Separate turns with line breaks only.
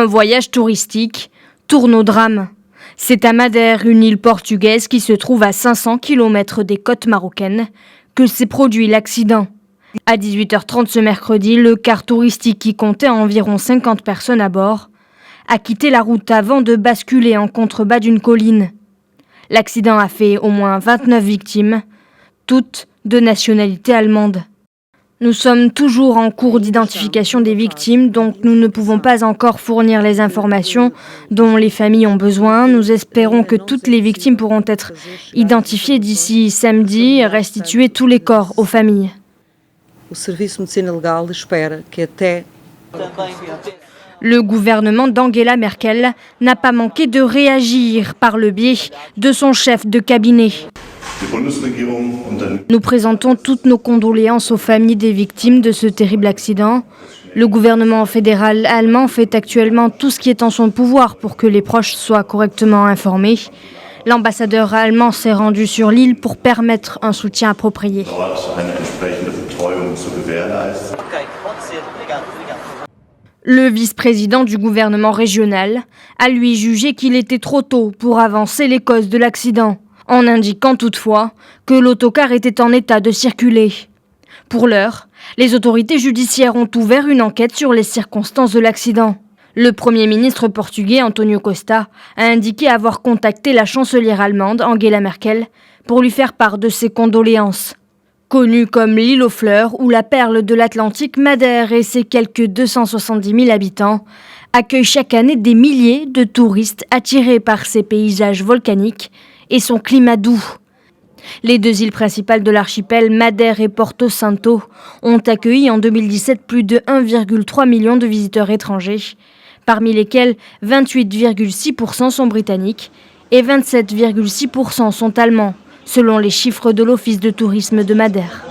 Un voyage touristique tourne au drame. C'est à Madère, une île portugaise qui se trouve à 500 km des côtes marocaines, que s'est produit l'accident. À 18h30 ce mercredi, le car touristique qui comptait environ 50 personnes à bord a quitté la route avant de basculer en contrebas d'une colline. L'accident a fait au moins 29 victimes, toutes de nationalité allemande. Nous sommes toujours en cours d'identification des victimes, donc nous ne pouvons pas encore fournir les informations dont les familles ont besoin. Nous espérons que toutes les victimes pourront être identifiées d'ici samedi et restituer tous les corps aux familles. Le gouvernement d'Angela Merkel n'a pas manqué de réagir par le biais de son chef de cabinet. Nous présentons toutes nos condoléances aux familles des victimes de ce terrible accident. Le gouvernement fédéral allemand fait actuellement tout ce qui est en son pouvoir pour que les proches soient correctement informés. L'ambassadeur allemand s'est rendu sur l'île pour permettre un soutien approprié. Le vice-président du gouvernement régional a lui jugé qu'il était trop tôt pour avancer les causes de l'accident, en indiquant toutefois que l'autocar était en état de circuler. Pour l'heure, les autorités judiciaires ont ouvert une enquête sur les circonstances de l'accident. Le Premier ministre portugais António Costa a indiqué avoir contacté la chancelière allemande Angela Merkel pour lui faire part de ses condoléances. Connue comme l'île aux fleurs ou la perle de l'Atlantique, Madère et ses quelques 270 000 habitants accueillent chaque année des milliers de touristes attirés par ses paysages volcaniques et son climat doux. Les deux îles principales de l'archipel, Madère et Porto Santo, ont accueilli en 2017 plus de 1,3 million de visiteurs étrangers, parmi lesquels 28,6% sont britanniques et 27,6% sont allemands, selon les chiffres de l'Office de tourisme de Madère.